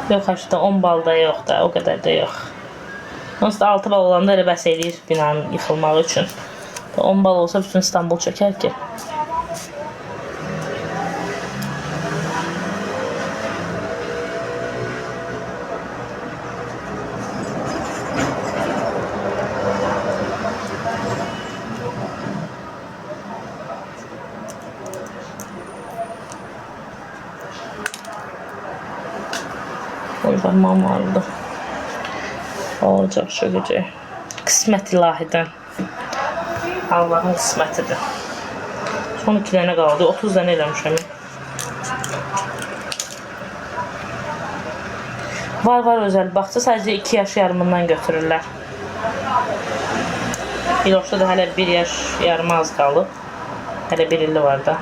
Yox, işte 10 bal da yox da, o qədər də yox. Onsuz da 6 bal olanda elə bəs eləyir binanın yıxılmağı üçün. 10 bal olsa bütün İstanbul çökər ki. Barmağım ağrıdı. Olacaq, çökəcək. Qismət ilahidən. Allahın qismətidir. Son 2 dənə qaldı. 30 dənə eləmişəm. Var özəl baxça sadəcə 2 yaş yarımından götürürlər. Miloşda da hələ 1 yaş yarım az qalıb. Hələ 1 illi var da.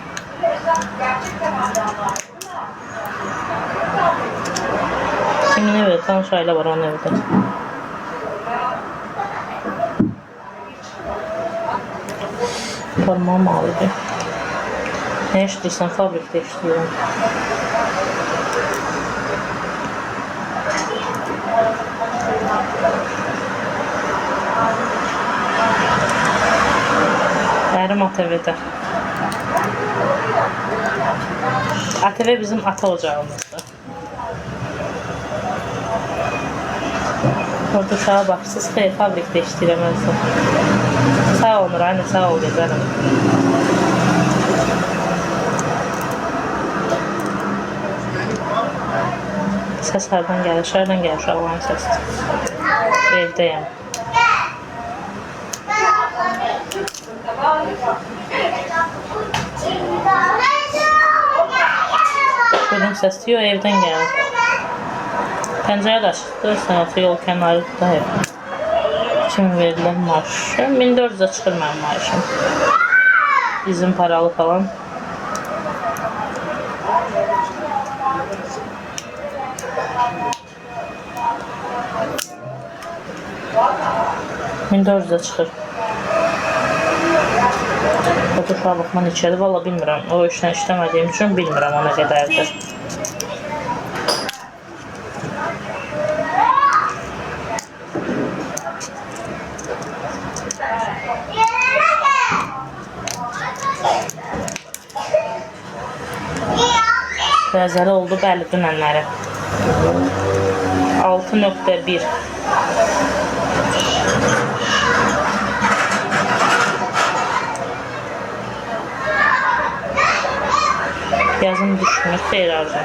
Kimin evdə? Tanış ailə var onun evdə. Parmağım ağrıdı. Nə işləyirsən? Fabrikdə işləyirəm. Ərim ATV-də. ATV bizim ata ocağımızdır. Orada sağa baxsız, xeyr, fabrikdə işləyirəm özüm. Sağ olmur, anne, sağ ol, gözəlim. Səs hardan gəlir? Şəhərdən gəlir uşaqların səsi. Evdəyəm. Şuradan səsi yox, evdən gəlir. Pəncərə də açıqdır, sənəti yol kənarıdır hep. Kim verirlər maaşı? 1400'ə çıxır mənim maaşım. İzin paralı falan. $1400'ə çıxır. O da uşağa baxma neçədir, valla bilmirəm. O işlə işləmədiyim üçün bilmirəm o nə qədərdir. Bəzəli oldu, bəli, dünənləri. 6.1. Yazım düşmür, xeyr arzu.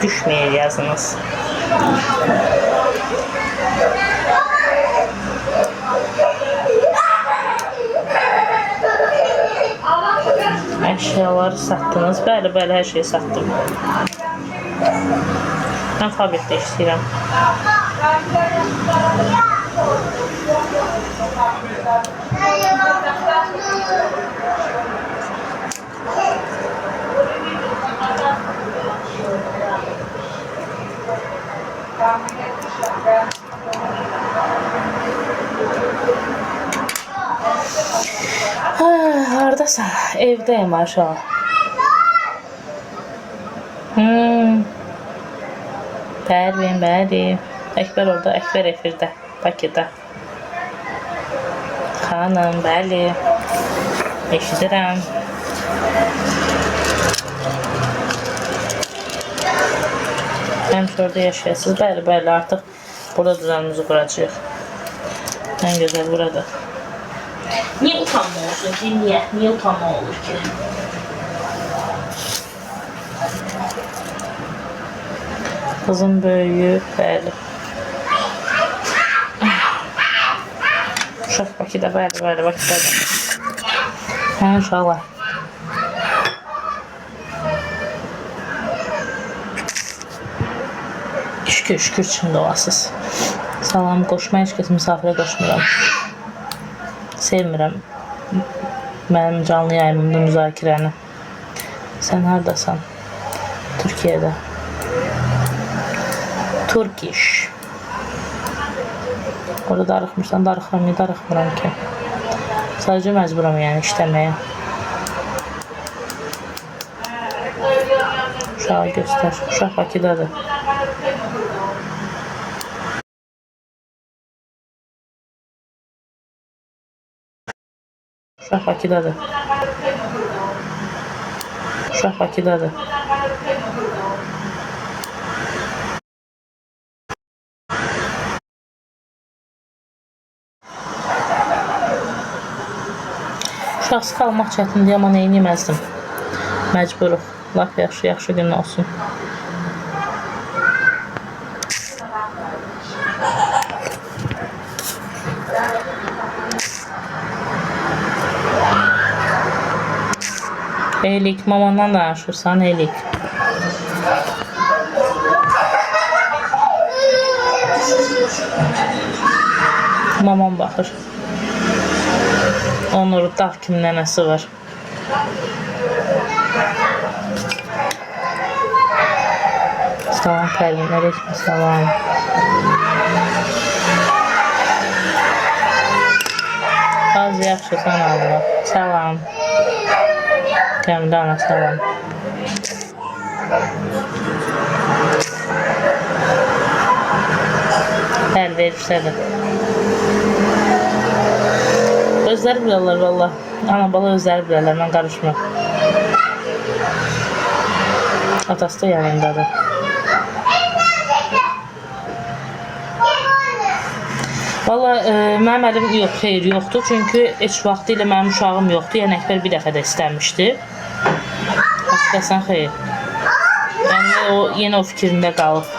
Düşməyir yazınız. Əşyaları satdınız. Bəli, hər şeyi satdım. Mən fabrikdə işləyirəm. Haradasan? Evdəyim aşağı. Bəli. Əkbər orada, Əkbər efirdə, Bakıda. Xanım, bəli. Eşidirəm. Həmişə orada yaşayasınız. Bəli, artıq burada düzenimizi quracağıq. Ən gözəl burada. Niye utanma olsun ki? Niye utanma olur ki? Kızım böyüyüb, bəli. Uşaq Bakıda, bəli, Bakıdadır. Hə, uşaqlar. Şükür içində olasınız. Salam qoşma, heç kəs misafirə qoşmuram. Sevmirəm mənim canlı yayımımda müzakirəni. Sən haradasan? Türkiyədə. Turkish. Orada darıxmırsan, darıxıram ki. Sadəcə məcburam yəni işləməyə. Uşağı göstər. Uşaq Bakıdadır. Uşaq Bakıdadır. Uşaq Bakıdadır. Uşaqsız qalmaq çətindir, amma nə etməzdim. Məcburuq. Lap yaxşı gün olsun. Eylik, mamandan danışırsan, eylik. Mamam baxır. Onun dağ kimi nənəsi var. Salam Pərvin, aleyküm salam. Az yaxşısan Allah. Salam. Kəmdə ana, salam. Həl verirsə də. Özləri bilərlər valla. Ana bala özləri bilərlər, mən qarışmam. Atası da yanındadır. Valla mənim əlim yox, xeyir yoxdur. Çünki heç vaxtı ilə mənim uşağım yoxdur. Yəni Əkbər bir dəfə də istəmişdi. Həqiqətən xeyir. Yəni o yenə o fikrində qalıb.